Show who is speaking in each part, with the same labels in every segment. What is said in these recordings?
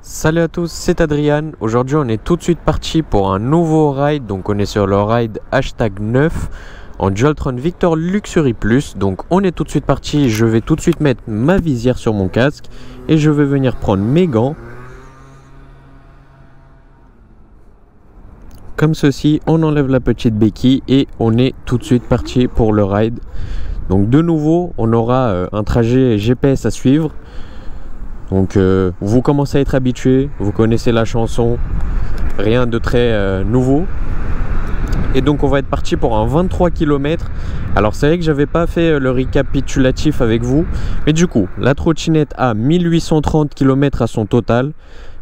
Speaker 1: Salut à tous, c'est Adrian. Aujourd'hui on est tout de suite parti pour un nouveau ride. Donc on est sur le ride #9 en Dualtron Victor Luxury Plus. Donc on est tout de suite parti. Je vais tout de suite mettre ma visière sur mon casque et je vais venir prendre mes gants. Comme ceci, on enlève la petite béquille et on est tout de suite parti pour le ride. Donc de nouveau on aura un trajet GPS à suivre. Donc vous commencez à être habitué, vous connaissez la chanson, rien de très nouveau. Et donc on va être parti pour un 23 km. Alors c'est vrai que j'avais pas fait le récapitulatif avec vous, mais du coup la trottinette a 1830 km à son total,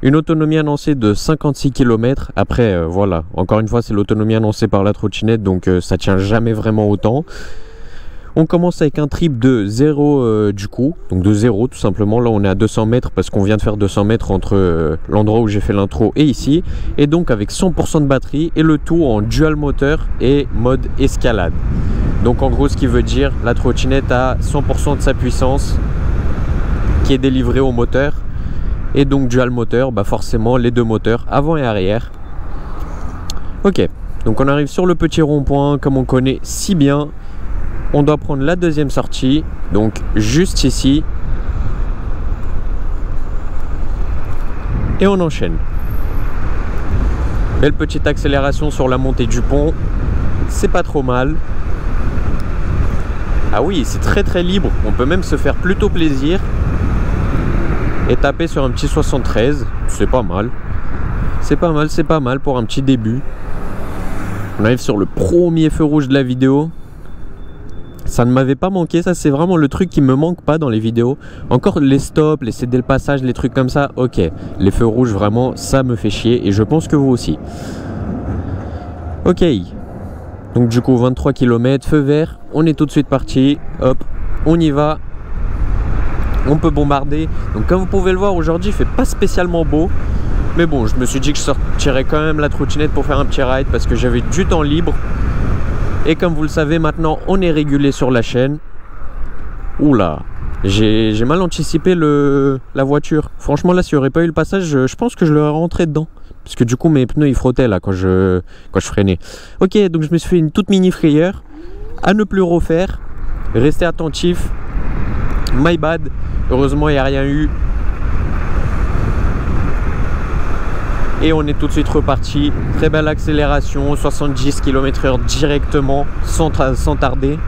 Speaker 1: une autonomie annoncée de 56 km. Après voilà, encore une fois c'est l'autonomie annoncée par la trottinette, donc ça tient jamais vraiment autant. On commence avec un trip de 0 du coup, donc de 0 tout simplement. Là on est à 200 mètres parce qu'on vient de faire 200 mètres entre l'endroit où j'ai fait l'intro et ici. Et donc avec 100% de batterie et le tout en dual moteur et mode escalade. Donc en gros ce qui veut dire la trottinette a 100% de sa puissance qui est délivrée au moteur. Et donc dual moteur, bah forcément les deux moteurs avant et arrière. Ok, donc on arrive sur le petit rond-point comme on connaît si bien. On doit prendre la deuxième sortie, donc juste ici. Et on enchaîne. Belle petite accélération sur la montée du pont. C'est pas trop mal. Ah oui, c'est très libre. On peut même se faire plutôt plaisir. Et taper sur un petit 73. C'est pas mal. C'est pas mal pour un petit début. On arrive sur le premier feu rouge de la vidéo. Ça ne m'avait pas manqué, ça c'est vraiment le truc qui me manque pas dans les vidéos. Encore les stops, les céder le passage, les trucs comme ça, ok. Les feux rouges vraiment, ça me fait chier et je pense que vous aussi. Ok. Donc du coup 23 km, feu vert, on est tout de suite parti. Hop, on y va. On peut bombarder. Donc comme vous pouvez le voir aujourd'hui, il fait pas spécialement beau. Mais bon, je me suis dit que je sortirais quand même la trottinette pour faire un petit ride parce que j'avais du temps libre. Et comme vous le savez maintenant, on est régulé sur la chaîne. Oula, j'ai mal anticipé la voiture. Franchement là, s'il n'y aurait pas eu le passage, je pense que je l'aurais rentré dedans. Parce que du coup mes pneus ils frottaient là quand je freinais. Ok, donc je me suis fait une toute mini frayeur. À ne plus refaire. Restez attentif. My bad. Heureusement il n'y a rien eu. Et on est tout de suite reparti. Très belle accélération, 70 km/h directement, sans tarder.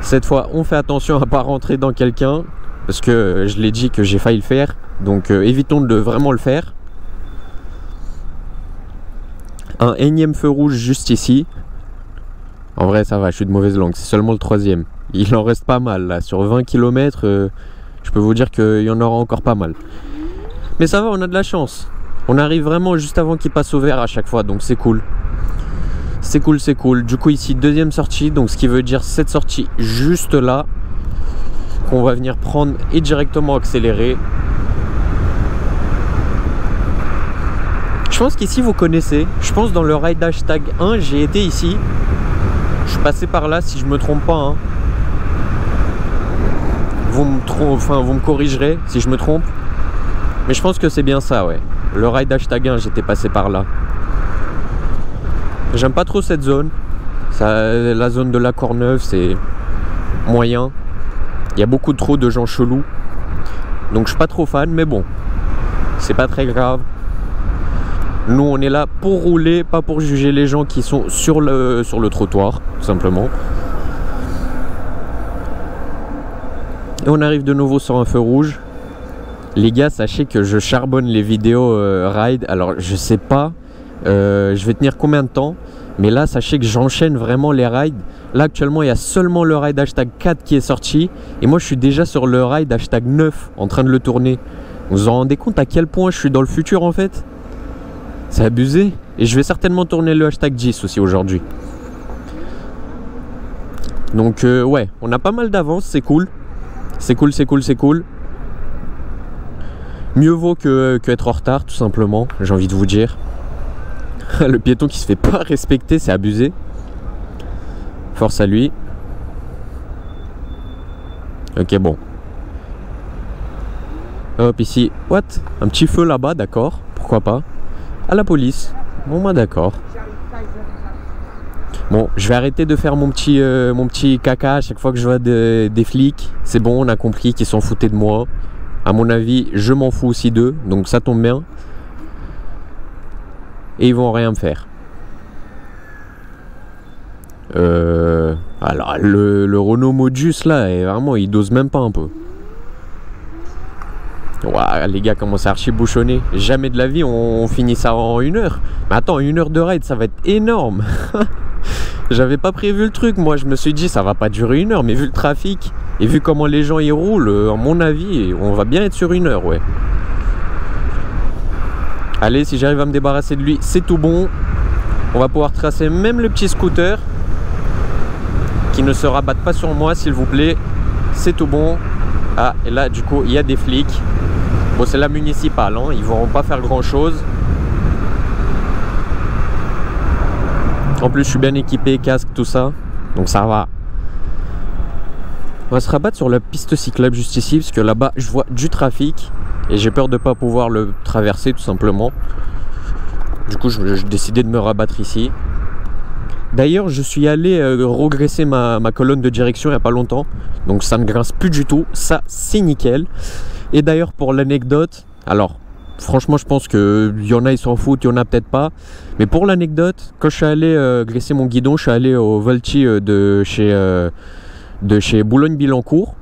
Speaker 1: Cette fois, on fait attention à ne pas rentrer dans quelqu'un. Parce que je l'ai dit que j'ai failli le faire. Donc évitons de vraiment le faire. Un énième feu rouge juste ici. En vrai, ça va, je suis de mauvaise langue. C'est seulement le troisième. Il en reste pas mal là. Sur 20 km, je peux vous dire qu'il y en aura encore pas mal. Mais ça va, on a de la chance. On arrive vraiment juste avant qu'il passe au vert à chaque fois, donc c'est cool. C'est cool. Du coup ici, deuxième sortie, donc ce qui veut dire cette sortie juste là, qu'on va venir prendre et directement accélérer. Je pense qu'ici vous connaissez, je pense dans le ride #1, j'ai été ici. Je suis passé par là si je me trompe pas. Hein. Vous me corrigerez si je me trompe. Mais je pense que c'est bien ça, ouais. Le ride #1, j'étais passé par là. J'aime pas trop cette zone. La zone de la Courneuve, c'est moyen. Il y a beaucoup trop de gens chelous. Donc je suis pas trop fan, mais bon. C'est pas très grave. Nous, on est là pour rouler, pas pour juger les gens qui sont sur le trottoir, tout simplement. Et on arrive de nouveau sur un feu rouge. Les gars, sachez que je charbonne les vidéos ride. Alors, je sais pas, je vais tenir combien de temps. Mais là, sachez que j'enchaîne vraiment les rides. Là, actuellement, il y a seulement le ride #4 qui est sorti. Et moi, je suis déjà sur le ride #9 en train de le tourner. Vous vous en rendez compte à quel point je suis dans le futur, en fait? C'est abusé. Et je vais certainement tourner le #10 aussi aujourd'hui. Donc, ouais, on a pas mal d'avance, c'est cool. C'est cool. Mieux vaut que être en retard, tout simplement, j'ai envie de vous dire. Le piéton qui se fait pas respecter, c'est abusé. Force à lui. Ok, bon. Hop, ici, what? Un petit feu là-bas, d'accord, pourquoi pas. À la police, bon bah d'accord. Bon, je vais arrêter de faire mon petit caca à chaque fois que je vois des flics. C'est bon, on a compris qu'ils s'en foutaient de moi. À mon avis, je m'en fous aussi d'eux, donc ça tombe bien. Et ils vont rien me faire. Alors, le Renault Modus là, vraiment, il dose même pas un peu. Ouah, les gars commencent à archi bouchonner. Jamais de la vie on finit ça en 1 heure. Mais attends, 1 heure de ride, ça va être énorme. J'avais pas prévu le truc, moi je me suis dit ça va pas durer 1 heure, mais vu le trafic et vu comment les gens y roulent, à mon avis, on va bien être sur 1 heure, ouais. Allez, si j'arrive à me débarrasser de lui, c'est tout bon. On va pouvoir tracer même le petit scooter qui ne se rabatte pas sur moi, s'il vous plaît. C'est tout bon. Ah, et là, du coup, il y a des flics. Bon, c'est la municipale, hein. Ils vont pas faire grand-chose. En plus, je suis bien équipé, casque, tout ça. Donc, ça va. On va se rabattre sur la piste cyclable juste ici, parce que là-bas, je vois du trafic. Et j'ai peur de ne pas pouvoir le traverser, tout simplement. Du coup, j'ai décidé de me rabattre ici. D'ailleurs, je suis allé regresser ma colonne de direction il n'y a pas longtemps. Donc ça ne grince plus du tout. Ça, c'est nickel. Et d'ailleurs, pour l'anecdote, alors, franchement, je pense qu'il y en a, ils s'en foutent, il y en a peut-être pas. Mais pour l'anecdote, quand je suis allé graisser mon guidon, je suis allé au Volti de chez Boulogne-Billancourt.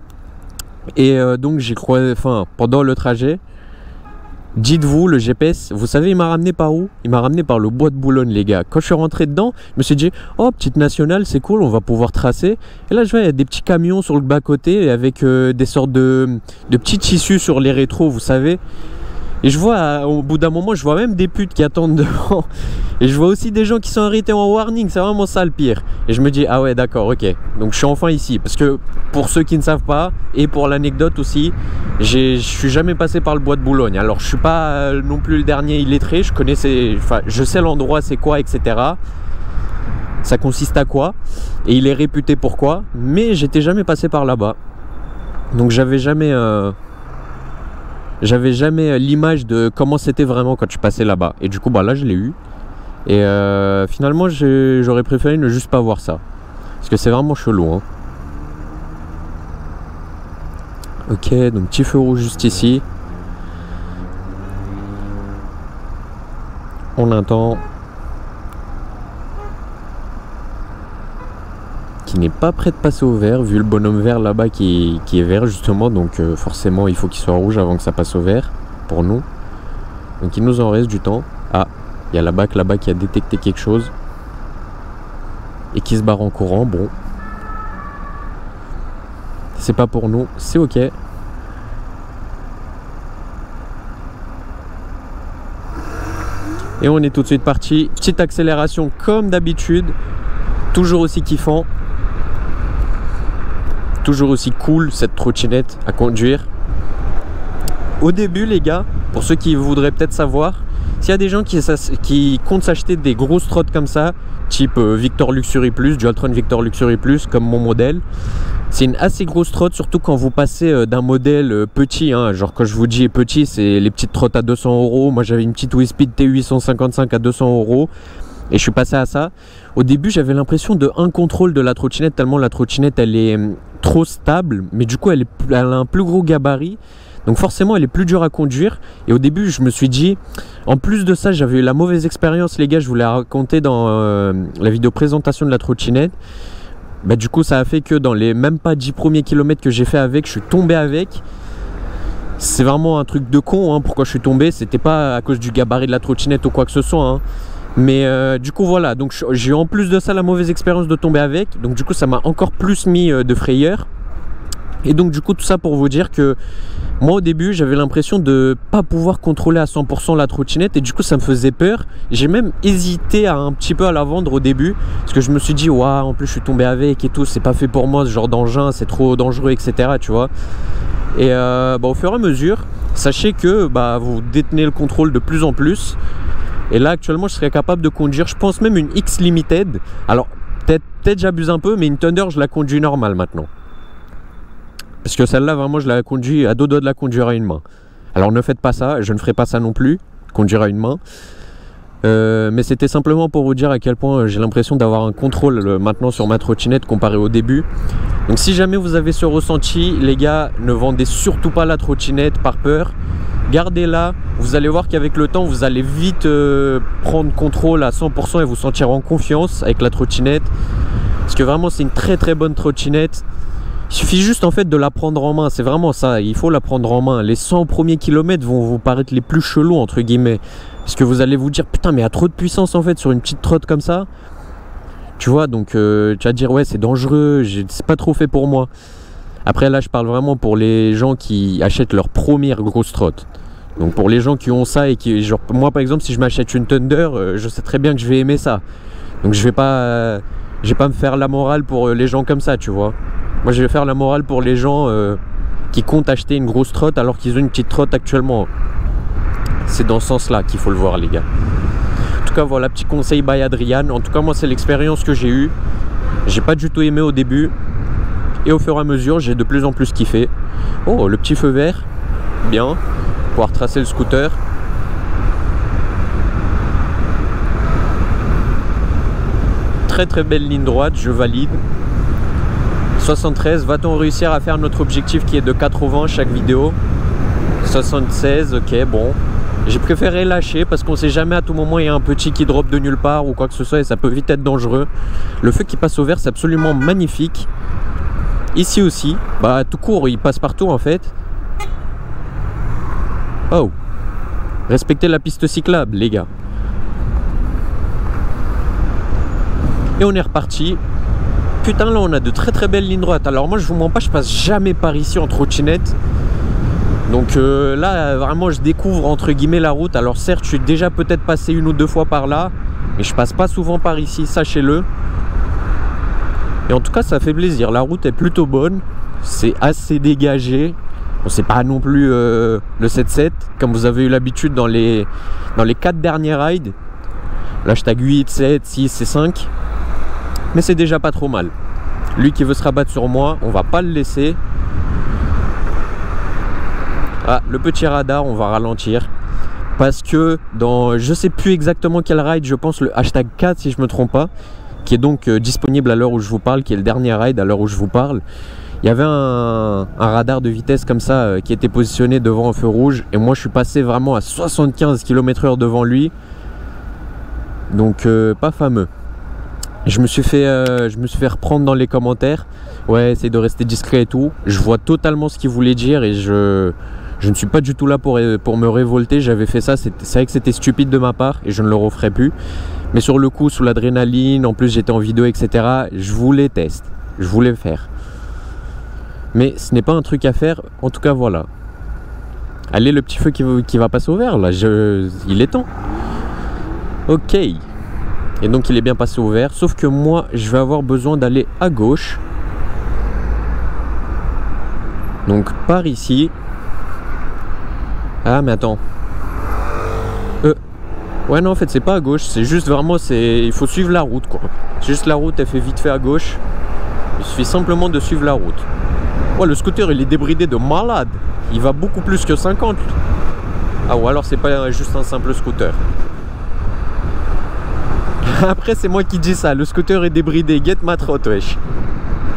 Speaker 1: Et donc, j'ai croisé, enfin, pendant le trajet, dites-vous, le GPS, vous savez, il m'a ramené par où? Il m'a ramené par le bois de Boulogne, les gars. Quand je suis rentré dedans, je me suis dit, oh, petite nationale, c'est cool, on va pouvoir tracer. Et là, je vois, il y a des petits camions sur le bas-côté avec des sortes de petits tissus sur les rétros, vous savez. Et je vois, au bout d'un moment, je vois même des putes qui attendent devant. Et je vois aussi des gens qui sont arrêtés en warning, c'est vraiment ça le pire. Et je me dis, ah ouais, d'accord, ok. Donc je suis enfin ici. Parce que pour ceux qui ne savent pas, et pour l'anecdote aussi, je suis jamais passé par le bois de Boulogne. Alors je suis pas non plus le dernier illettré, je sais l'endroit c'est quoi, etc. Ça consiste à quoi, et il est réputé pourquoi, mais j'étais jamais passé par là-bas. Donc j'avais jamais l'image de comment c'était vraiment quand je passais là-bas. Et du coup, bah là, je l'ai eu. Et finalement, j'aurais préféré ne juste pas voir ça. Parce que c'est vraiment chelou, hein. Ok, donc petit feu rouge juste ici. On attend. Qui n'est pas prêt de passer au vert, vu le bonhomme vert là-bas qui est vert justement, donc forcément il faut qu'il soit rouge avant que ça passe au vert pour nous. Donc il nous en reste du temps. Ah, il y a la BAC là-bas qui a détecté quelque chose et qui se barre en courant. Bon, c'est pas pour nous, c'est ok. Et on est tout de suite parti. Petite accélération comme d'habitude, toujours aussi kiffant. Toujours aussi cool cette trottinette à conduire. Au début, les gars, pour ceux qui voudraient peut-être savoir, s'il y a des gens qui comptent s'acheter des grosses trottes comme ça, type Victor Luxury Plus, Dualtron Victor Luxury Plus, comme mon modèle, c'est une assez grosse trotte, surtout quand vous passez d'un modèle petit, hein, genre quand je vous dis petit, c'est les petites trottes à 200 €. Moi j'avais une petite Wispeed T855 à 200 € et je suis passé à ça. Au début, j'avais l'impression de un contrôle de la trottinette, tellement la trottinette elle est trop stable, mais du coup elle a un plus gros gabarit, donc forcément elle est plus dure à conduire. Et au début je me suis dit, en plus de ça, j'avais eu la mauvaise expérience, les gars, je vous l'ai raconté dans la vidéo présentation de la trottinette. Bah, du coup ça a fait que dans les même pas 10 premiers kilomètres que j'ai fait avec, je suis tombé avec. C'est vraiment un truc de con, hein, pourquoi je suis tombé, c'était pas à cause du gabarit de la trottinette ou quoi que ce soit, hein. Mais du coup voilà, donc j'ai eu en plus de ça la mauvaise expérience de tomber avec. Donc du coup ça m'a encore plus mis de frayeur. Et donc du coup tout ça pour vous dire que moi au début j'avais l'impression de pas pouvoir contrôler à 100% la trottinette. Et du coup ça me faisait peur. J'ai même hésité un petit peu à la vendre au début, parce que je me suis dit waouh, en plus je suis tombé avec et tout, c'est pas fait pour moi ce genre d'engin, c'est trop dangereux, etc. Tu vois. Et bah, au fur et à mesure, sachez que bah, vous détenez le contrôle de plus en plus. Et là actuellement je serais capable de conduire, je pense même une X Limited. Alors peut-être j'abuse un peu, mais une Thunder je la conduis normale maintenant. Parce que celle-là vraiment je la conduis à deux doigts de la conduire à une main. Alors ne faites pas ça, je ne ferai pas ça non plus, conduire à une main. Mais c'était simplement pour vous dire à quel point j'ai l'impression d'avoir un contrôle maintenant sur ma trottinette comparé au début. Donc si jamais vous avez ce ressenti, les gars, ne vendez surtout pas la trottinette par peur. Gardez-la, vous allez voir qu'avec le temps, vous allez vite prendre contrôle à 100% et vous sentir en confiance avec la trottinette. Parce que vraiment, c'est une très très bonne trottinette. Il suffit juste en fait de la prendre en main, c'est vraiment ça, il faut la prendre en main. Les 100 premiers kilomètres vont vous paraître les plus chelous entre guillemets. Parce que vous allez vous dire, putain mais il y a trop de puissance en fait sur une petite trotte comme ça. Tu vois, donc tu vas te dire, ouais c'est dangereux, c'est pas trop fait pour moi. Après là je parle vraiment pour les gens qui achètent leur première grosse trotte. Donc pour les gens qui ont ça et qui, genre moi par exemple si je m'achète une Thunder, je sais très bien que je vais aimer ça. Donc je vais pas me faire la morale pour les gens comme ça, tu vois. Moi je vais faire la morale pour les gens qui comptent acheter une grosse trotte alors qu'ils ont une petite trotte actuellement. C'est dans ce sens là qu'il faut le voir les gars. En tout cas voilà, petit conseil by Adrian. En tout cas moi c'est l'expérience que j'ai eue. J'ai pas du tout aimé au début. Et au fur et à mesure j'ai de plus en plus kiffé. Oh le petit feu vert. Bien. Pouvoir tracer le scooter. Très très belle ligne droite, je valide. 73, va-t-on réussir à faire notre objectif qui est de 80 chaque vidéo? 76, ok, bon. J'ai préféré lâcher parce qu'on sait jamais, à tout moment il y a un petit qui drop de nulle part ou quoi que ce soit et ça peut vite être dangereux. Le feu qui passe au vert c'est absolument magnifique. Ici aussi, bah tout court, il passe partout en fait. Oh, respectez la piste cyclable les gars. Et on est reparti. Putain là on a de très très belles lignes droites. Alors moi je vous mens pas, je passe jamais par ici en trottinette. Donc là vraiment je découvre entre guillemets la route. Alors certes je suis déjà peut-être passé une ou deux fois par là, mais je passe pas souvent par ici, sachez-le. Et en tout cas ça fait plaisir, la route est plutôt bonne. C'est assez dégagé. Bon, c'est pas non plus le 7-7 comme vous avez eu l'habitude dans les 4 derniers rides. Là je tag 8, 7, 6 et 5. Mais c'est déjà pas trop mal. Lui qui veut se rabattre sur moi, on va pas le laisser. Ah, le petit radar, on va ralentir. Parce que dans, je sais plus exactement quel ride, je pense le hashtag 4 si je me trompe pas, qui est donc disponible à l'heure où je vous parle, qui est le dernier ride à l'heure où je vous parle. Il y avait un radar de vitesse comme ça qui était positionné devant un feu rouge. Et moi je suis passé vraiment à 75 km/h devant lui. Donc pas fameux. Je me suis fait reprendre dans les commentaires. Ouais, essaye de rester discret et tout. Je vois totalement ce qu'il voulait dire et je ne suis pas du tout là pour me révolter. J'avais fait ça, c'est vrai que c'était stupide de ma part et je ne le referai plus. Mais sur le coup, sous l'adrénaline, en plus j'étais en vidéo, etc. Je voulais tester, je voulais le faire. Mais ce n'est pas un truc à faire, en tout cas voilà. Allez, le petit feu qui va passer au vert là, il est temps. Ok. Et donc il est bien passé au vert, sauf que moi je vais avoir besoin d'aller à gauche. Donc par ici. Ah mais attends. Ouais non en fait c'est pas à gauche, c'est juste vraiment il faut suivre la route quoi. C'est juste la route elle fait vite fait à gauche. Il suffit simplement de suivre la route. Ouais le scooter il est débridé de malade. Il va beaucoup plus que 50. Ah ou alors c'est pas juste un simple scooter. Après c'est moi qui dis ça, le scooter est débridé, get ma trotte wesh.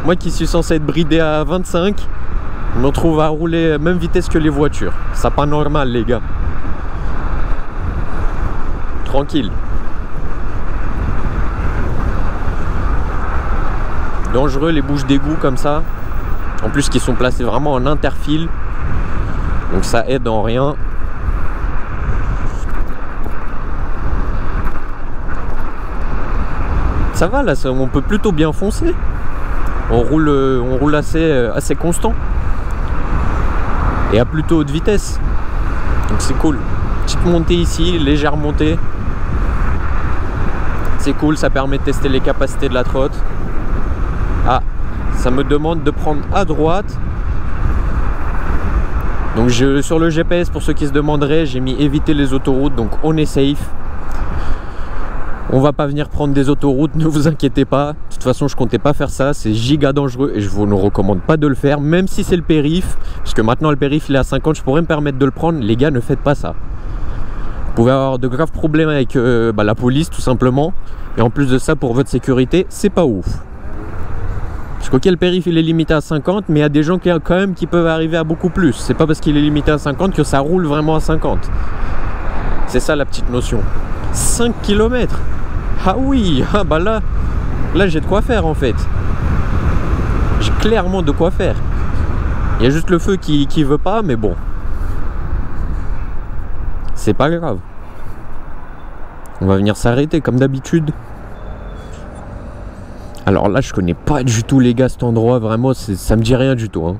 Speaker 1: Moi qui suis censé être bridé à 25, on me retrouve à rouler à même vitesse que les voitures. C'est pas normal les gars. Tranquille. Dangereux les bouches d'égout comme ça. En plus qui sont placés vraiment en interfile. Donc ça aide en rien. Ça va là, on peut plutôt bien foncer. On roule assez constant. Et à plutôt haute vitesse. Donc c'est cool. Petite montée ici, légère montée. C'est cool, ça permet de tester les capacités de la trotte. Ah, ça me demande de prendre à droite. Donc sur le GPS, pour ceux qui se demanderaient, j'ai mis éviter les autoroutes, donc on est safe. On va pas venir prendre des autoroutes, ne vous inquiétez pas. De toute façon, je comptais pas faire ça. C'est giga dangereux et je vous ne recommande pas de le faire, même si c'est le périph'. Parce que maintenant, le périph', il est à 50, je pourrais me permettre de le prendre. Les gars, ne faites pas ça. Vous pouvez avoir de graves problèmes avec la police, tout simplement. Et en plus de ça, pour votre sécurité, c'est pas ouf. Parce que le périph', il est limité à 50, mais il y a des gens quand même qui peuvent arriver à beaucoup plus. C'est pas parce qu'il est limité à 50 que ça roule vraiment à 50. C'est ça la petite notion. 5 km. Ah oui, ah bah là j'ai de quoi faire en fait. J'ai clairement de quoi faire. Il y a juste le feu qui veut pas, mais bon. C'est pas grave. On va venir s'arrêter comme d'habitude. Alors là, je connais pas du tout les gars cet endroit, vraiment, ça me dit rien du tout. Hein.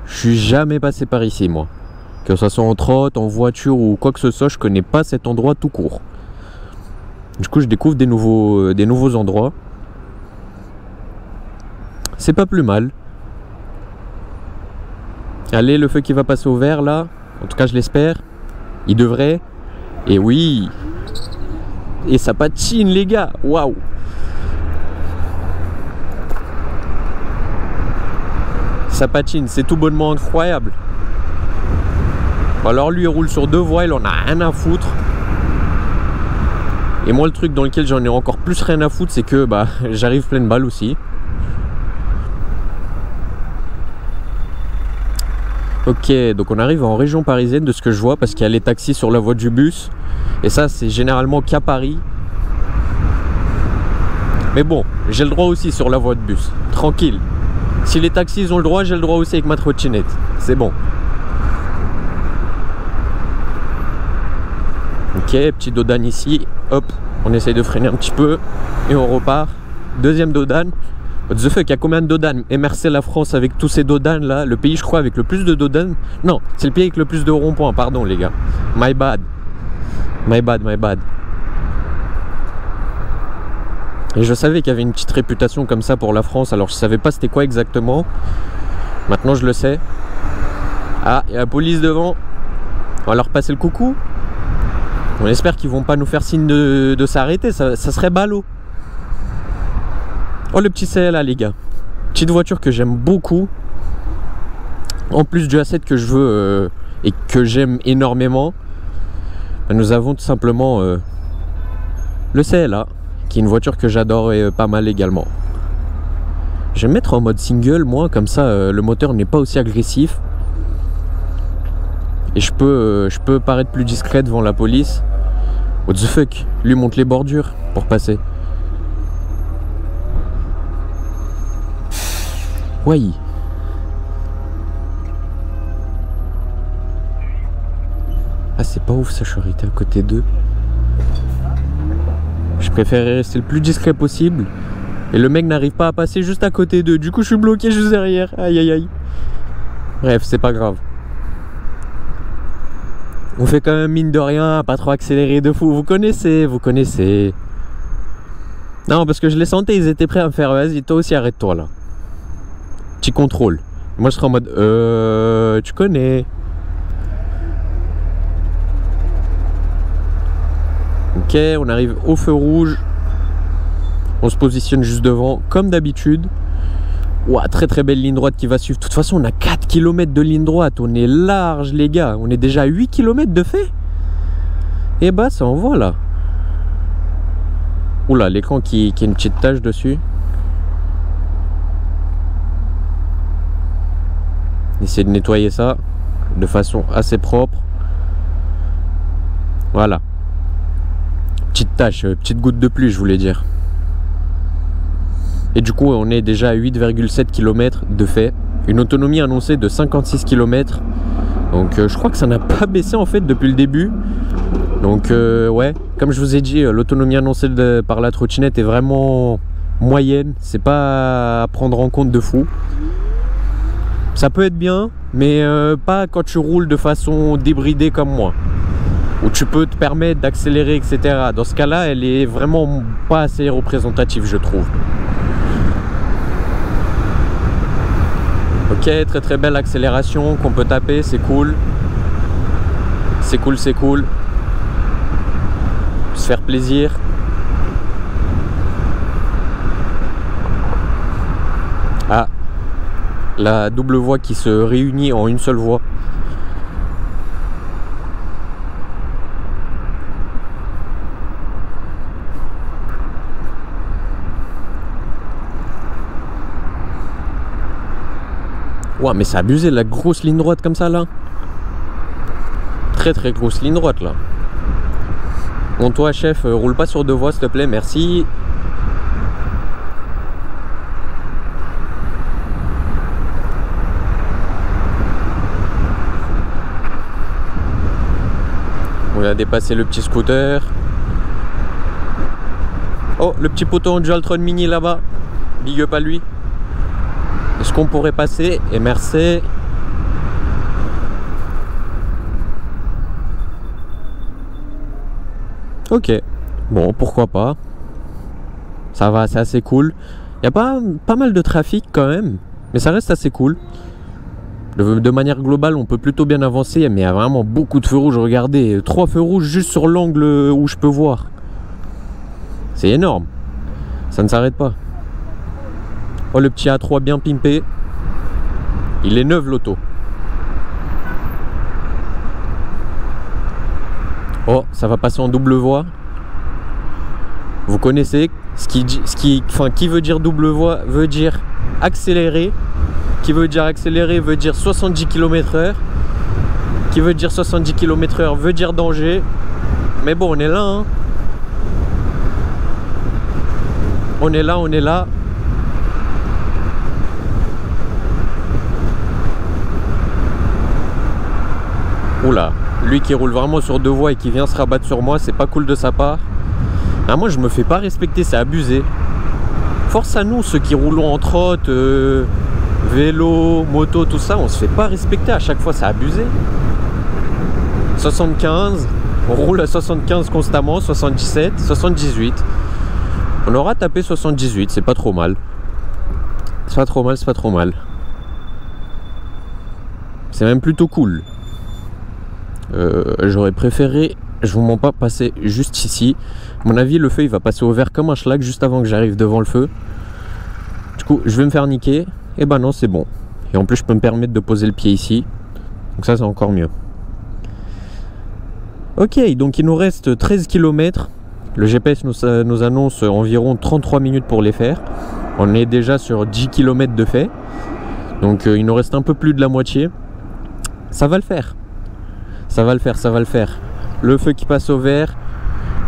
Speaker 1: Je suis jamais passé par ici moi. Que ce soit en trotte, en voiture ou quoi que ce soit, je connais pas cet endroit tout court. Du coup, je découvre des nouveaux endroits. C'est pas plus mal. Allez, le feu qui va passer au vert là, en tout cas je l'espère. Il devrait. Et oui. Et ça patine les gars. Waouh. Ça patine, c'est tout bonnement incroyable. Alors lui il roule sur 2 voies, il en a rien à foutre. Et moi le truc dans lequel j'en ai encore plus rien à foutre, c'est que j'arrive pleine balle aussi. Ok, donc on arrive en région parisienne de ce que je vois, parce qu'il y a les taxis sur la voie du bus. Et ça c'est généralement qu'à Paris. Mais bon, j'ai le droit aussi sur la voie de bus, tranquille. Si les taxis ont le droit, j'ai le droit aussi avec ma trottinette. C'est bon. Ok, petit dodane ici. Hop, on essaye de freiner un petit peu. Et on repart. Deuxième dodane. What the fuck, il y a combien de dodanes? MRC la France avec tous ces dodanes là. Le pays, je crois, avec le plus de dodanes. Non, c'est le pays avec le plus de ronds-points. Pardon, les gars. My bad. My bad, my bad. Et je savais qu'il y avait une petite réputation comme ça pour la France. Alors, je savais pas c'était quoi exactement. Maintenant, je le sais. Ah, il y a la police devant. On va leur passer le coucou. On espère qu'ils vont pas nous faire signe de s'arrêter. Ça serait ballot. Oh, le petit CLA, les gars. Petite voiture que j'aime beaucoup. En plus du A7 que je veux et que j'aime énormément, nous avons tout simplement le CLA, qui est une voiture que j'adore et pas mal également. Je vais me mettre en mode single, moi, comme ça le moteur n'est pas aussi agressif. Et je peux paraître plus discret devant la police. What the fuck? Lui monte les bordures pour passer. Oui. Ah, c'est pas ouf ça, je suis arrêté à côté d'eux. Je préférais rester le plus discret possible. Et le mec n'arrive pas à passer juste à côté d'eux. Du coup, je suis bloqué juste derrière. Aïe aïe aïe. Bref, c'est pas grave. On fait quand même mine de rien, pas trop accélérer de fou. Vous connaissez, vous connaissez. Non, parce que je les sentais, ils étaient prêts à me faire vas-y, toi aussi arrête-toi là. Petit contrôle. Moi je serais en mode tu connais. Ok, on arrive au feu rouge. On se positionne juste devant comme d'habitude. Ouah, très très belle ligne droite qui va suivre. De toute façon, on a 4 km de ligne droite. On est large, les gars. On est déjà à 8 km de fait. Et bah, ça envoie là. Oula, l'écran qui a une petite tache dessus. Essayez de nettoyer ça de façon assez propre. Voilà. Petite tache, petite goutte de pluie, je voulais dire. Et du coup, on est déjà à 8,7 km de fait. Une autonomie annoncée de 56 km. Donc, je crois que ça n'a pas baissé en fait depuis le début. Donc, ouais, comme je vous ai dit, l'autonomie annoncée par la trottinette est vraiment moyenne. C'est pas à prendre en compte de fou. Ça peut être bien, mais pas quand tu roules de façon débridée comme moi. Où tu peux te permettre d'accélérer, etc. Dans ce cas-là, elle est vraiment pas assez représentative, je trouve. Ok, très très belle accélération qu'on peut taper, c'est cool. C'est cool, c'est cool. Se faire plaisir. la double voie qui se réunit en une seule voie. Ouah, mais c'est abusé la grosse ligne droite comme ça là. Très très grosse ligne droite là. Bon, toi chef, roule pas sur deux voies s'il te plaît, merci. On a dépassé le petit scooter. Oh, le petit poteau en Dualtron Mini là-bas. Big up à lui. Est-ce qu'on pourrait passer? Et merci. Ok. Bon, pourquoi pas. Ça va, c'est assez cool. Il y a pas mal de trafic quand même. Mais ça reste assez cool. De manière globale, on peut plutôt bien avancer. Mais il y a vraiment beaucoup de feux rouges. Regardez, 3 feux rouges juste sur l'angle où je peux voir. C'est énorme. Ça ne s'arrête pas. Oh, le petit A3 bien pimpé. Il est neuf l'auto. Oh, ça va passer en double voie. Vous connaissez qui veut dire double voie veut dire accélérer. Qui veut dire accélérer veut dire 70 km/h. Qui veut dire 70 km/h veut dire danger. Mais bon, on est là, hein. On est là, on est là. Oula, lui qui roule vraiment sur deux voies et qui vient se rabattre sur moi, c'est pas cool de sa part. Ah, moi je me fais pas respecter, c'est abusé. Force à nous, ceux qui roulent en trotte, vélo, moto, tout ça, on se fait pas respecter à chaque fois, c'est abusé. 75, on roule à 75 constamment, 77, 78. On aura tapé 78, c'est pas trop mal. C'est pas trop mal, c'est pas trop mal. C'est même plutôt cool. J'aurais préféré, je vous mens pas, passer juste ici. À mon avis, le feu il va passer au vert comme un schlag juste avant que j'arrive devant le feu. Du coup, je vais me faire niquer. Et ben non, c'est bon. Et en plus, je peux me permettre de poser le pied ici. Donc ça, c'est encore mieux. Ok, donc il nous reste 13 km. Le GPS nous annonce environ 33 minutes pour les faire. On est déjà sur 10 km de fait. Donc il nous reste un peu plus de la moitié. Ça va le faire. Ça va le faire, ça va le faire. Le feu qui passe au vert,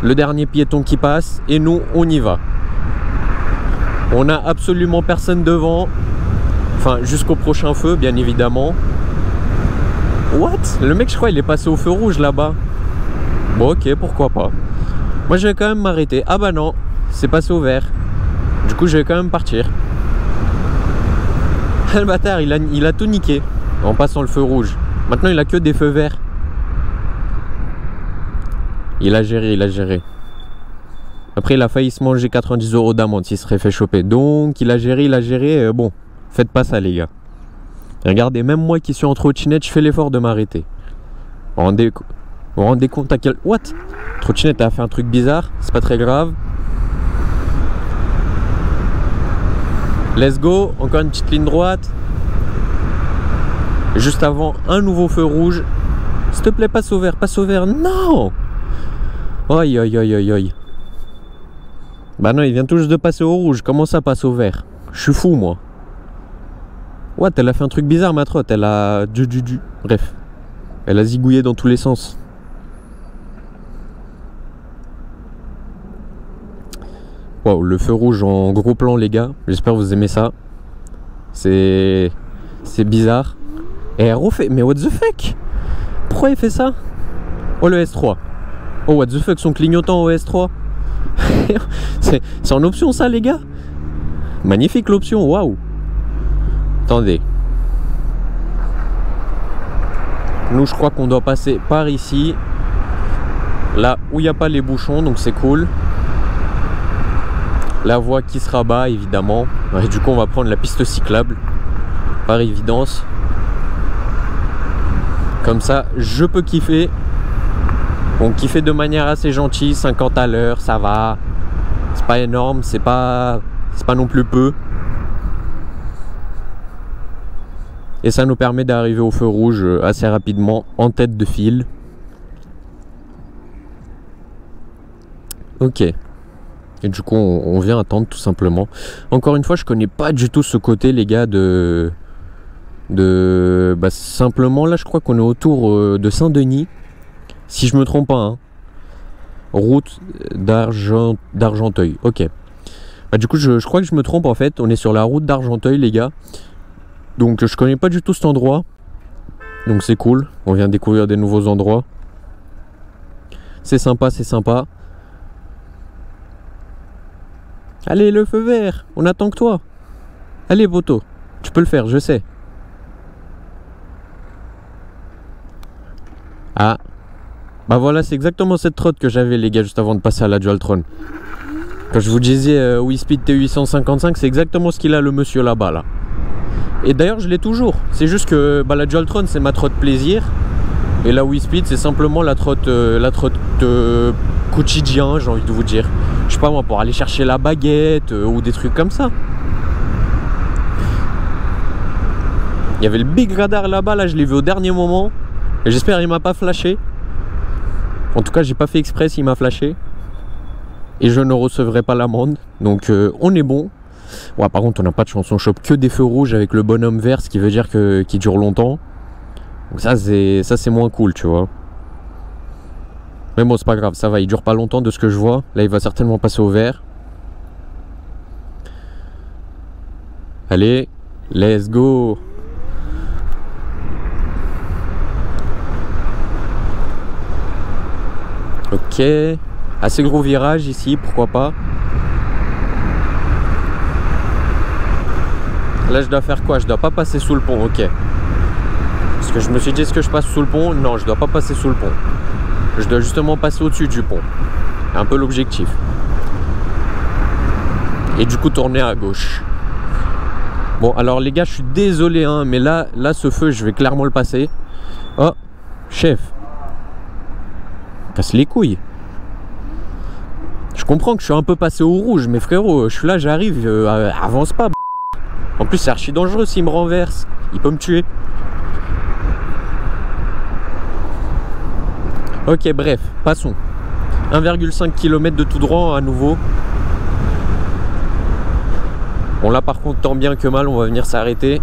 Speaker 1: le dernier piéton qui passe, et nous, on y va. On n'a absolument personne devant. Enfin, jusqu'au prochain feu, bien évidemment. What? Le mec, je crois, il est passé au feu rouge là-bas. Bon, ok, pourquoi pas. Moi, je vais quand même m'arrêter. Ah bah non, c'est passé au vert. Du coup, je vais quand même partir. Le bâtard, il a tout niqué en passant le feu rouge. Maintenant, il a que des feux verts. Il a géré, il a géré. Après, il a failli se manger 90 € d'amende s'il serait fait choper. Donc, il a géré. Bon, faites pas ça, les gars. Regardez, même moi qui suis en trottinette, je fais l'effort de m'arrêter. Vous vous rendez compte à quel... What? Trottinette a fait un truc bizarre. C'est pas très grave. Let's go. Encore une petite ligne droite. Juste avant, un nouveau feu rouge. S'il te plaît, passe au vert, passe au vert. Non! Aïe, aïe, aïe, aïe, aïe. Bah non, il vient tout juste de passer au rouge. Comment ça passe au vert? Je suis fou, moi. What? Elle a fait un truc bizarre, ma trotte. Elle a... Bref. Elle a zigouillé dans tous les sens. Wow, le feu rouge en gros plan, les gars. J'espère que vous aimez ça. C'est bizarre. Et elle refait... Mais what the fuck? Pourquoi il fait ça? Oh, le S3. Oh, what the fuck, son clignotant au S3. C'est en option, ça, les gars? Magnifique l'option, waouh. Attendez. Nous, je crois qu'on doit passer par ici. Là où il n'y a pas les bouchons, donc c'est cool. La voie qui se rabat, évidemment. Et du coup, on va prendre la piste cyclable. Par évidence. Comme ça, je peux kiffer. On kiffer de manière assez gentille, 50 à l'heure, ça va. C'est pas énorme, c'est pas non plus peu. Et ça nous permet d'arriver au feu rouge assez rapidement en tête de file. Ok. Et du coup on vient attendre tout simplement. Encore une fois, je connais pas du tout ce côté les gars bah, simplement là je crois qu'on est autour de Saint-Denis. Si je me trompe pas hein. Route d'Argenteuil. Ok. Bah, du coup je crois que je me trompe en fait. On est sur la route d'Argenteuil les gars. Donc je connais pas du tout cet endroit. Donc c'est cool. On vient découvrir des nouveaux endroits. C'est sympa, c'est sympa. Allez, le feu vert, on attend que toi. Allez, Boto, tu peux le faire, je sais. Ah. Bah voilà, c'est exactement cette trotte que j'avais, les gars, juste avant de passer à la Dualtron. Quand je vous disais WeSpeed T855, c'est exactement ce qu'il a, le monsieur là-bas, là. Et d'ailleurs, je l'ai toujours. C'est juste que bah, la Dualtron, c'est ma trotte plaisir. Et la WeSpeed, c'est simplement la trotte quotidien, j'ai envie de vous dire. Je sais pas moi, pour aller chercher la baguette ou des trucs comme ça. Il y avait le big radar là-bas, là je l'ai vu au dernier moment. Et j'espère qu'il m'a pas flashé. En tout cas, j'ai pas fait exprès s'il m'a flashé. Et je ne recevrai pas l'amende. Donc on est bon. Ouais, par contre, on n'a pas de chance. On chope que des feux rouges avec le bonhomme vert, ce qui veut dire qu'il dure longtemps. Donc ça c'est moins cool, tu vois. Mais bon, c'est pas grave, ça va, il dure pas longtemps de ce que je vois. Là, il va certainement passer au vert. Allez, let's go. Ok. Assez gros virage ici, pourquoi pas. Là, je dois faire quoi? Je dois pas passer sous le pont, ok. Parce que je me suis dit, est-ce que je passe sous le pont? Non, je dois pas passer sous le pont. Je dois justement passer au-dessus du pont. C'est un peu l'objectif. Et du coup tourner à gauche. Bon alors les gars, je suis désolé hein, mais là ce feu je vais clairement le passer. Oh chef, casse les couilles. Je comprends que je suis un peu passé au rouge, mais frérot, je suis là, j'arrive, avance pas. En plus c'est archi dangereux s'il me renverse, il peut me tuer. Ok, bref, passons. 1,5 km de tout droit à nouveau. Bon là par contre, tant bien que mal, on va venir s'arrêter.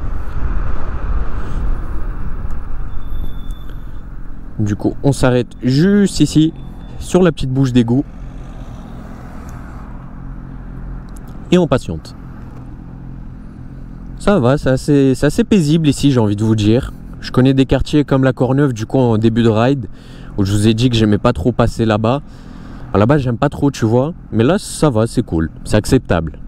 Speaker 1: Du coup, on s'arrête juste ici, sur la petite bouche d'égout. Et on patiente. Ça va, c'est assez paisible ici, j'ai envie de vous dire. Je connais des quartiers comme la Courneuve, du coup en début de ride, où je vous ai dit que j'aimais pas trop passer là-bas. Là-bas, j'aime pas trop, tu vois. Mais là, ça va, c'est cool. C'est acceptable.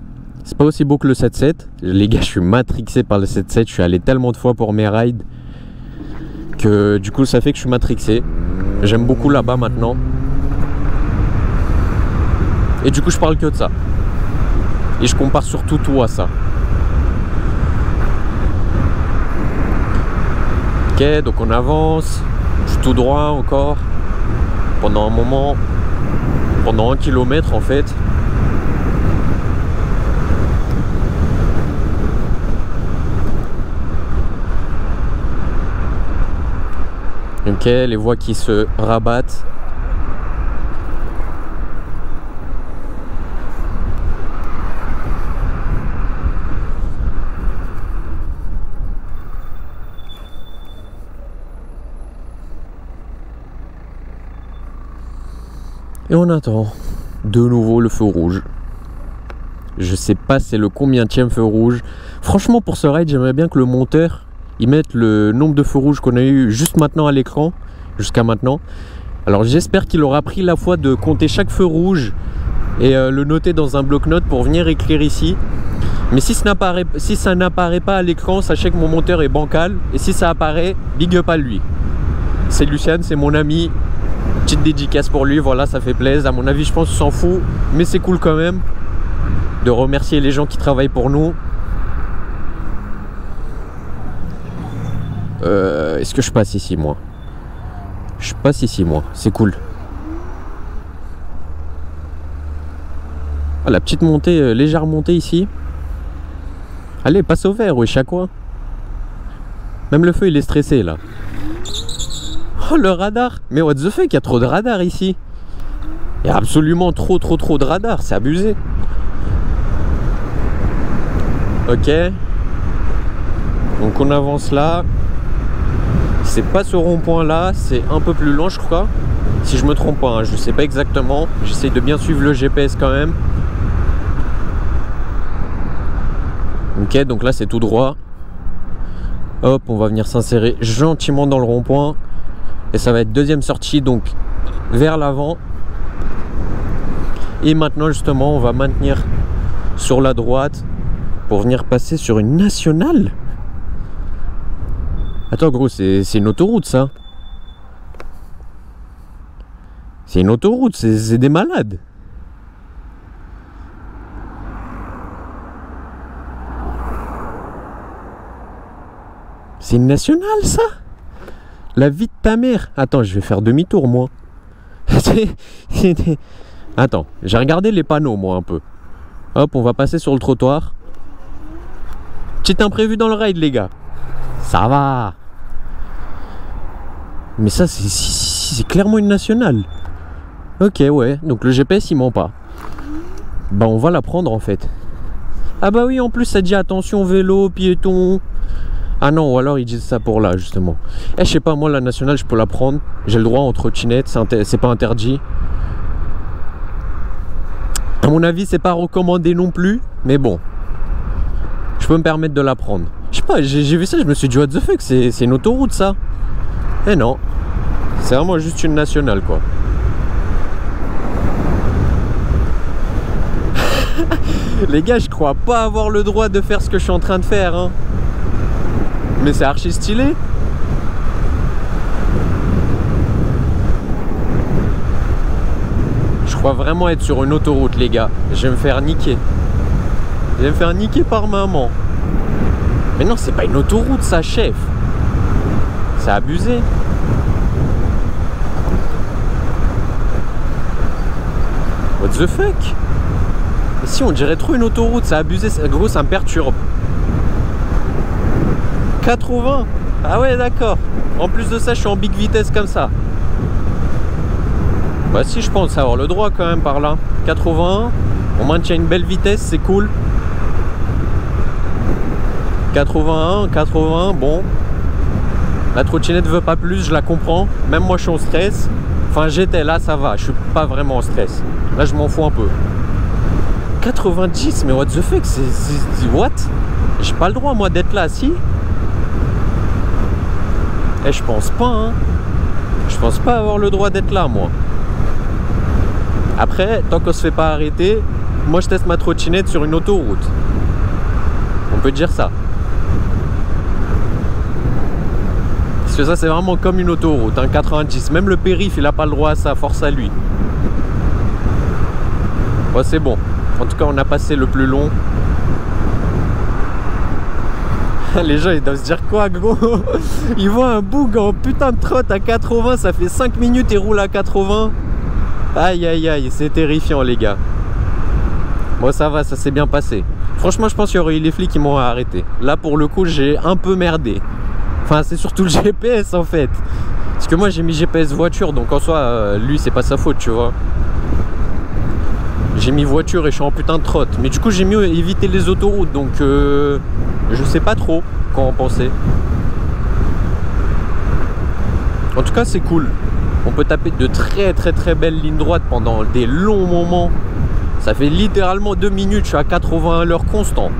Speaker 1: C'est pas aussi beau que le 7.7. Les gars, je suis matrixé par le 7.7. Je suis allé tellement de fois pour mes rides que du coup, ça fait que je suis matrixé. J'aime beaucoup là-bas maintenant. Et du coup, je parle que de ça. Et je compare surtout tout à ça. Ok, donc on avance. Je suis tout droit encore. Pendant un moment. Pendant 1 km en fait. Ok, les voies qui se rabattent. Et on attend de nouveau le feu rouge. Je sais pas c'est le combienième feu rouge. Franchement pour ce ride j'aimerais bien que le monteur il mette le nombre de feux rouges qu'on a eu juste maintenant à l'écran. Jusqu'à maintenant. Alors j'espère qu'il aura pris la foi de compter chaque feu rouge et le noter dans un bloc-notes pour venir écrire ici. Mais si ça n'apparaît pas à l'écran, sachez que mon monteur est bancal. Et si ça apparaît, big up à lui. C'est Lucien, c'est mon ami. Petite dédicace pour lui, voilà, ça fait plaisir. À mon avis, je pense qu'il s'en fout, mais c'est cool quand même de remercier les gens qui travaillent pour nous. Est-ce que je passe ici, moi? Je passe ici, moi. C'est cool. Ah, la petite montée, légère montée ici. Allez, passe au vert, wesh, à quoi? Même le feu il est stressé là. Oh le radar. Mais what the fuck, il y a trop de radars ici. Il y a absolument trop de radars, c'est abusé. Ok. Donc on avance là. C'est pas ce rond-point là, c'est un peu plus loin je crois. Si je me trompe pas, hein, je sais pas exactement. J'essaye de bien suivre le GPS quand même. Ok, donc là c'est tout droit. Hop, on va venir s'insérer gentiment dans le rond-point. Et ça va être deuxième sortie, donc vers l'avant. Et maintenant justement, on va maintenir sur la droite pour venir passer sur une nationale. Attends gros, c'est une autoroute ça. C'est une autoroute, c'est des malades. C'est une nationale ça. La vie de ta mère. Attends, je vais faire demi-tour moi. Attends, j'ai regardé les panneaux moi un peu. Hop, on va passer sur le trottoir. Petit imprévu dans le ride les gars. Ça va. Mais ça c'est clairement une nationale. Ok ouais, donc le GPS il ment pas. Bah on va la prendre en fait. Ah bah oui, en plus ça dit attention vélo, piéton. Ah non, ou alors ils disent ça pour là justement. Eh je sais pas, moi la nationale je peux la prendre. J'ai le droit en trottinette, c'est pas interdit. À mon avis c'est pas recommandé non plus. Mais bon, je peux me permettre de la prendre. Je sais pas, j'ai vu ça, je me suis dit what the fuck, c'est une autoroute ça. Eh non, c'est vraiment juste une nationale quoi. Les gars, je crois pas avoir le droit de faire ce que je suis en train de faire hein. Mais c'est archi stylé. Je crois vraiment être sur une autoroute les gars. Je vais me faire niquer. Je vais me faire niquer par maman. Mais non, c'est pas une autoroute ça, chef. C'est abusé. What the fuck? Si on dirait trop une autoroute, c'est abusé. Gros, ça me perturbe. 80. Ah ouais d'accord. En plus de ça je suis en big vitesse comme ça. Bah si, je pense avoir le droit quand même par là. 81. On maintient une belle vitesse, c'est cool. 81, 80, bon. La trottinette veut pas plus, je la comprends. Même moi je suis en stress. Enfin j'étais là, ça va. Je suis pas vraiment en stress. Là je m'en fous un peu. 90, mais what the fuck, c'est what? J'ai pas le droit moi d'être là, si? Eh, je pense pas, hein. Je pense pas avoir le droit d'être là, moi. Après, tant qu'on se fait pas arrêter, moi je teste ma trottinette sur une autoroute. On peut dire ça. Parce que ça, c'est vraiment comme une autoroute, hein, 90. Même le périph', il a pas le droit à ça, force à lui. Bon, c'est bon. En tout cas, on a passé le plus long. Les gens ils doivent se dire quoi gros. Ils voient un boug en putain de trotte à 80. Ça fait 5 minutes et roule à 80. Aïe aïe aïe, c'est terrifiant les gars. Bon ça va, ça s'est bien passé. Franchement je pense qu'il y aurait eu les flics qui m'ont arrêté. Là pour le coup j'ai un peu merdé. Enfin c'est surtout le GPS en fait. Parce que moi j'ai mis GPS voiture. Donc en soi lui c'est pas sa faute tu vois. J'ai mis voiture et je suis en putain de trotte. Mais du coup j'ai mieux éviter les autoroutes. Donc je sais pas trop quoi en penser. En tout cas c'est cool. On peut taper de très belles lignes droites pendant des longs moments. Ça fait littéralement 2 minutes. Je suis à 80 à l'heure constant.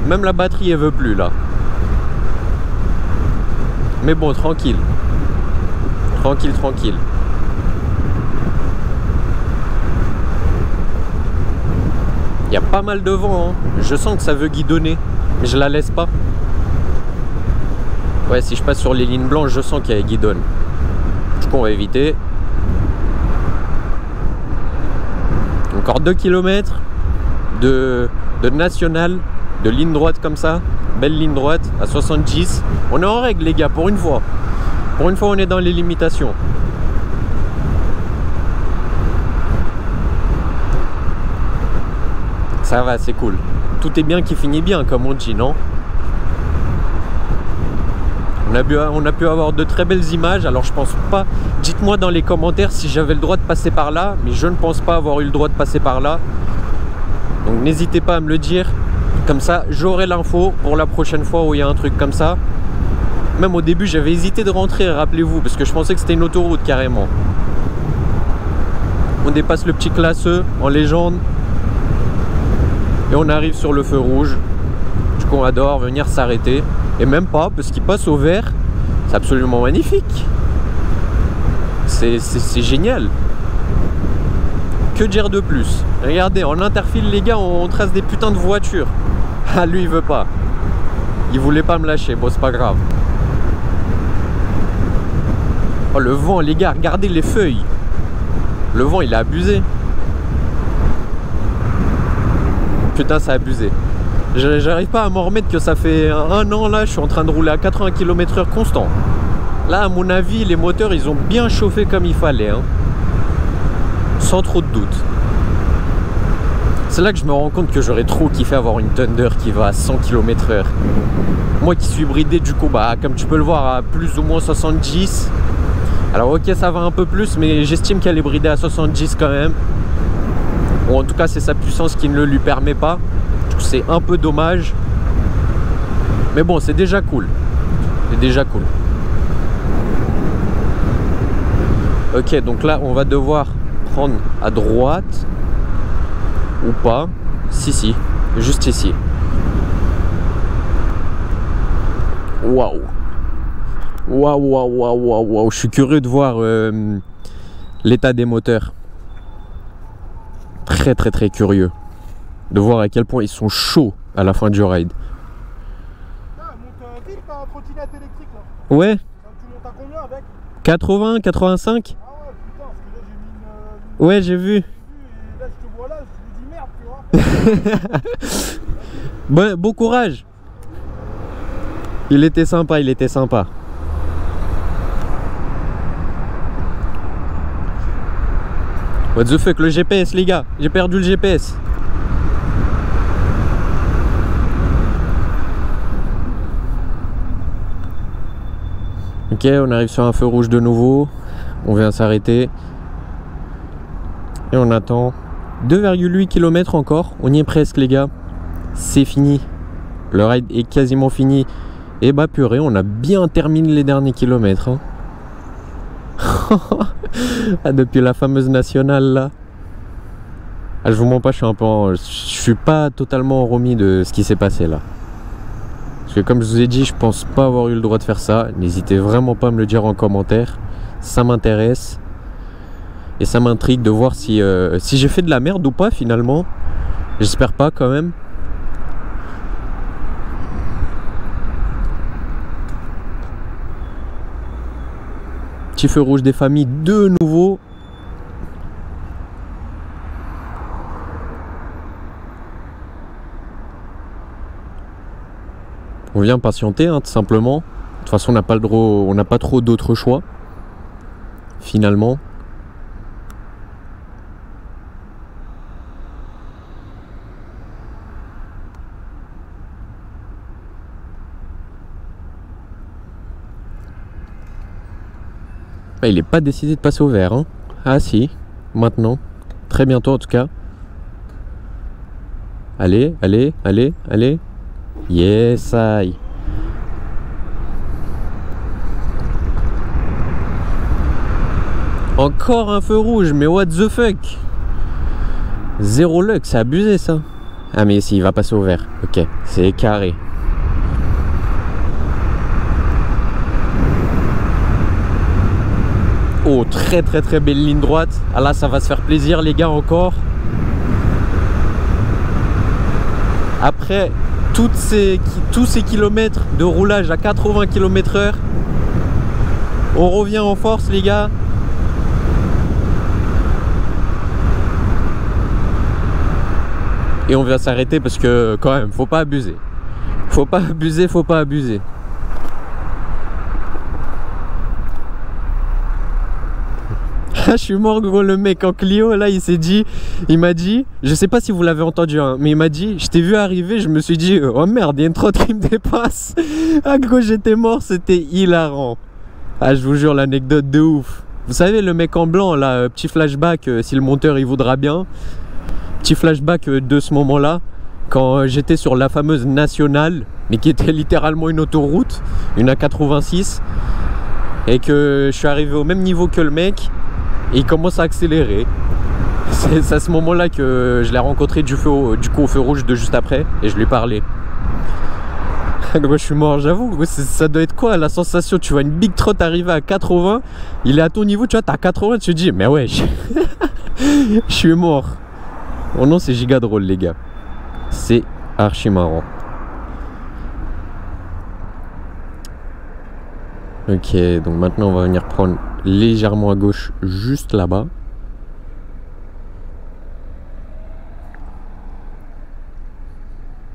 Speaker 1: Même la batterie elle veut plus là. Mais bon tranquille. Tranquille. Il y a pas mal de vent, hein. Je sens que ça veut guidonner, mais je la laisse pas. Ouais, si je passe sur les lignes blanches, je sens qu'elle guidonne. Du coup, on va éviter. Encore 2 km de nationale, de ligne droite comme ça. Belle ligne droite à 70. On est en règle, les gars, pour une fois. Pour une fois, on est dans les limitations. Ça va, c'est cool. Tout est bien qui finit bien, comme on dit, non? On a pu avoir de très belles images. Alors je pense pas, dites-moi dans les commentaires si j'avais le droit de passer par là, mais je ne pense pas avoir eu le droit de passer par là. Donc n'hésitez pas à me le dire, comme ça j'aurai l'info pour la prochaine fois où il y a un truc comme ça. Même au début j'avais hésité de rentrer, rappelez-vous, parce que je pensais que c'était une autoroute carrément. On dépasse le petit classeux en légende et on arrive sur le feu rouge. Du coup on adore venir s'arrêter, et même pas, parce qu'il passe au vert. C'est absolument magnifique. C'est génial. Que dire de plus? Regardez, en interfile les gars, on trace des putains de voitures. Ah lui il veut pas. Il voulait pas me lâcher, bon c'est pas grave. Oh le vent les gars, regardez les feuilles. Le vent il a abusé. Putain c'est abusé. J'arrive pas à m'en remettre que ça fait un an là, je suis en train de rouler à 80 km/h constant. Là à mon avis les moteurs ils ont bien chauffé comme il fallait hein. Sans trop de doute. C'est là que je me rends compte que j'aurais trop kiffé avoir une Thunder qui va à 100 km/h. Moi qui suis bridé du coup, bah comme tu peux le voir à plus ou moins 70. Alors ok ça va un peu plus, mais j'estime qu'elle est bridée à 70 quand même. Bon en tout cas c'est sa puissance qui ne le lui permet pas. C'est un peu dommage. Mais bon c'est déjà cool. C'est déjà cool. Ok donc là on va devoir prendre à droite. Ou pas. Si, juste ici. Waouh. Waouh. Je suis curieux de voir l'état des moteurs. Très curieux. De voir à quel point ils sont chauds à la fin du ride.
Speaker 2: Ah, monte vite ta trottinette électrique là.
Speaker 1: Ouais.
Speaker 2: Tu montes à combien avec?
Speaker 1: 80, 85.
Speaker 2: Ah ouais, putain, parce que là j'ai mis une...
Speaker 1: Ouais, j'ai vu.
Speaker 2: Et là je te vois là, je me dis merde, tu vois.
Speaker 1: Bon courage. Il était sympa, What the fuck, le GPS les gars, j'ai perdu le GPS. Ok, on arrive sur un feu rouge de nouveau. On vient s'arrêter. Et on attend 2,8 km encore. On y est presque les gars. C'est fini. Le ride est quasiment fini. Et bah purée, on a bien terminé les derniers kilomètres. Hein. Ah, depuis la fameuse nationale là. Ah, je vous mens pas, je suis pas totalement remis de ce qui s'est passé là. Parce que comme je vous ai dit, je pense pas avoir eu le droit de faire ça. N'hésitez vraiment pas à me le dire en commentaire. Ça m'intéresse. Et ça m'intrigue de voir si j'ai fait de la merde ou pas finalement. J'espère pas quand même. Petit feu rouge des familles de nouveau. On vient patienter hein, tout simplement. De toute façon on n'a pas trop d'autres choix. Finalement. Ah, il n'est pas décidé de passer au vert. Hein. Ah si, maintenant. Très bientôt en tout cas. Allez. Yes, aïe. Encore un feu rouge, mais what the fuck? Zéro luck, c'est abusé ça. Ah mais si, il va passer au vert. Ok, c'est carré. Oh, très belle ligne droite. Ah là, ça va se faire plaisir les gars encore. Après tous ces kilomètres de roulage à 80 km/h, on revient en force les gars. Et on vient s'arrêter parce que quand même, faut pas abuser. Faut pas abuser. Je suis mort gros, le mec en Clio là il m'a dit, je sais pas si vous l'avez entendu hein, mais il m'a dit, je t'ai vu arriver, je me suis dit oh merde, il y a une trotte qui me dépasse. Ah gros, j'étais mort, c'était hilarant. Ah je vous jure, l'anecdote de ouf. Vous savez le mec en blanc là, petit flashback, si le monteur il voudra bien. Petit flashback de ce moment là, quand j'étais sur la fameuse nationale, mais qui était littéralement une autoroute, une A86, et que je suis arrivé au même niveau que le mec, et il commence à accélérer. C'est à ce moment là que je l'ai rencontré du coup au feu rouge de juste après, et je lui ai parlé. Moi je suis mort, j'avoue, ça doit être quoi la sensation, tu vois une big trot arriver à 80, il est à ton niveau, tu vois, t'as 80, tu te dis mais ouais, je suis mort. Oh non, c'est giga drôle les gars, c'est archi marrant. Ok, donc maintenant on va venir prendre légèrement à gauche juste là-bas.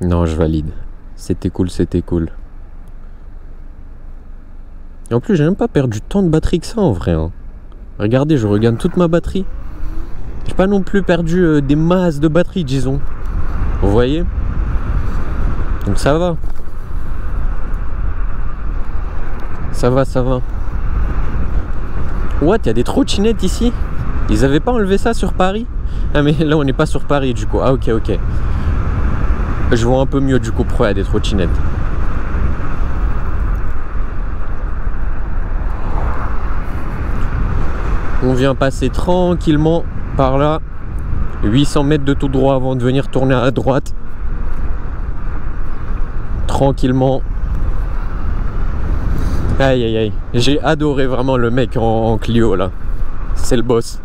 Speaker 1: Non, je valide. C'était cool, c'était cool. Et en plus, j'ai même pas perdu tant de batterie que ça en vrai. Hein. Regardez, je regagne toute ma batterie. J'ai pas non plus perdu des masses de batterie, disons. Vous voyez? Donc ça va. Ça va, ça va. What? Il y a des trottinettes ici? Ils avaient pas enlevé ça sur Paris? Ah mais là on n'est pas sur Paris du coup. Ah ok, ok. Je vois un peu mieux du coup pourquoi il y a des trottinettes. On vient passer tranquillement par là. 800 mètres de tout droit avant de venir tourner à droite. Tranquillement. Aïe aïe aïe. J'ai adoré vraiment le mec en Clio là. C'est le boss.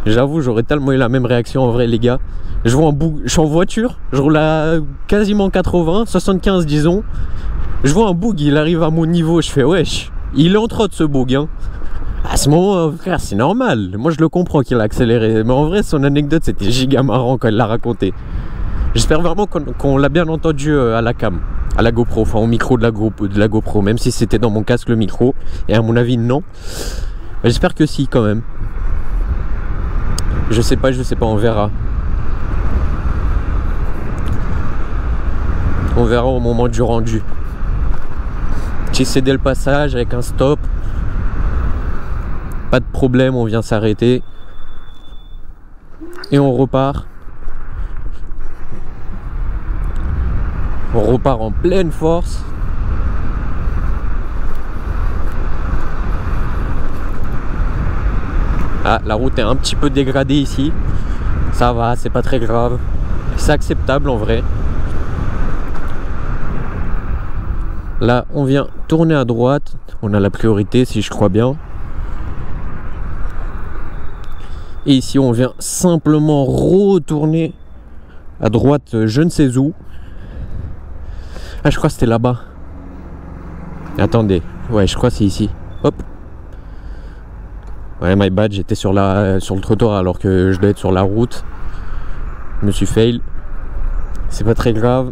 Speaker 1: J'avoue, j'aurais tellement eu la même réaction en vrai les gars. Je vois un boug, je suis en voiture, je roule à quasiment 80, 75 disons. Je vois un boug, il arrive à mon niveau, je fais wesh, il est en trotte ce boug hein. À ce moment, frère, c'est normal. Moi je le comprends qu'il a accéléré. Mais en vrai son anecdote c'était giga marrant quand il l'a raconté. J'espère vraiment qu'on l'a bien entendu à la cam, à la GoPro, enfin au micro de la GoPro, même si c'était dans mon casque le micro. Et à mon avis non. J'espère que si quand même. Je sais pas, on verra. On verra au moment du rendu. J'ai cédé le passage avec un stop. Pas de problème, on vient s'arrêter. Et on repart. On repart en pleine force. Ah, la route est un petit peu dégradée ici. Ça va, c'est pas très grave. C'est acceptable en vrai. Là, on vient tourner à droite. On a la priorité, si je crois bien. Et ici, on vient simplement retourner à droite, je ne sais où. Ah, je crois que c'était là-bas. Attendez. Ouais, je crois que c'est ici. Hop. Ouais, my bad, j'étais sur le trottoir alors que je dois être sur la route. Je me suis fail. C'est pas très grave.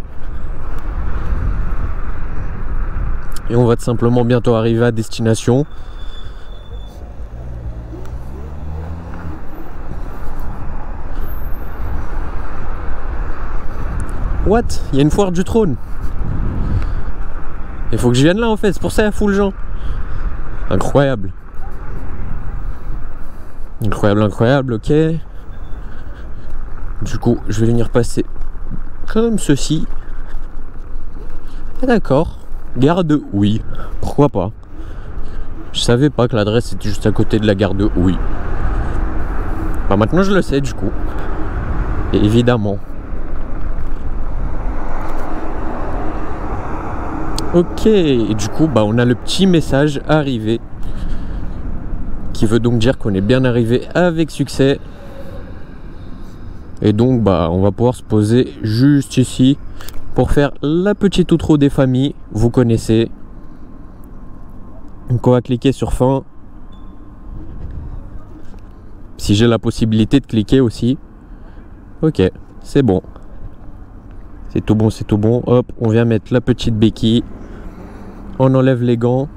Speaker 1: Et on va tout simplement bientôt arriver à destination. What? Il y a une foire du trône. Il faut que je vienne là en fait, c'est pour ça qu'il y a full gens. Incroyable. Incroyable, incroyable, ok. Du coup, je vais venir passer comme ceci. Ah, d'accord. Gare de Houy. Pourquoi pas? Je savais pas que l'adresse était juste à côté de la gare de Houy. Bah maintenant je le sais du coup. Et évidemment. Ok, et du coup bah on a le petit message arrivé. Qui veut donc dire qu'on est bien arrivé avec succès. Et donc bah on va pouvoir se poser juste ici pour faire la petite outro des familles, vous connaissez. Donc on va cliquer sur fin. Si j'ai la possibilité de cliquer aussi. Ok, c'est bon. C'est tout bon, c'est tout bon. Hop, on vient mettre la petite béquille. On enlève les gants.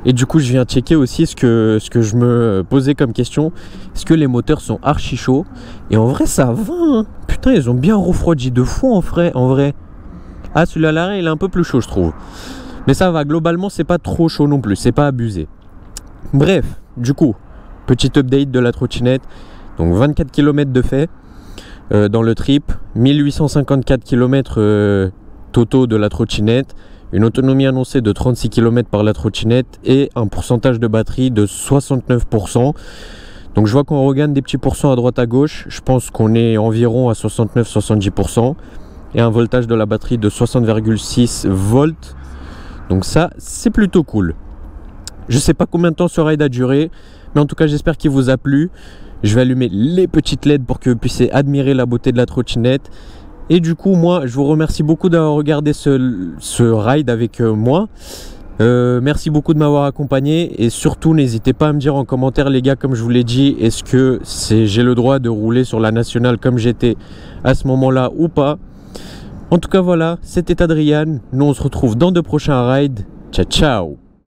Speaker 1: Et du coup je viens checker aussi ce que je me posais comme question. Est-ce que les moteurs sont archi chauds? Et en vrai ça va hein. Putain ils ont bien refroidi de fou en vrai. Ah celui-là à l'arrêt il est un peu plus chaud je trouve. Mais ça va, globalement c'est pas trop chaud non plus, c'est pas abusé. Bref, du coup, petit update de la trottinette. Donc 24 km de fait dans le trip, 1854 km totaux de la trottinette. Une autonomie annoncée de 36 km par la trottinette et un pourcentage de batterie de 69%. Donc je vois qu'on regagne des petits pourcents à droite à gauche. Je pense qu'on est environ à 69-70%. Et un voltage de la batterie de 60,6 volts. Donc ça, c'est plutôt cool. Je sais pas combien de temps ce ride a duré. Mais en tout cas, j'espère qu'il vous a plu. Je vais allumer les petites LED pour que vous puissiez admirer la beauté de la trottinette. Et du coup, moi, je vous remercie beaucoup d'avoir regardé ce ride avec moi. Merci beaucoup de m'avoir accompagné. Et surtout, n'hésitez pas à me dire en commentaire, les gars, comme je vous l'ai dit, est-ce que j'ai le droit de rouler sur la nationale comme j'étais à ce moment-là ou pas? En tout cas, voilà, c'était Adrian. Nous, on se retrouve dans de prochains rides. Ciao, ciao!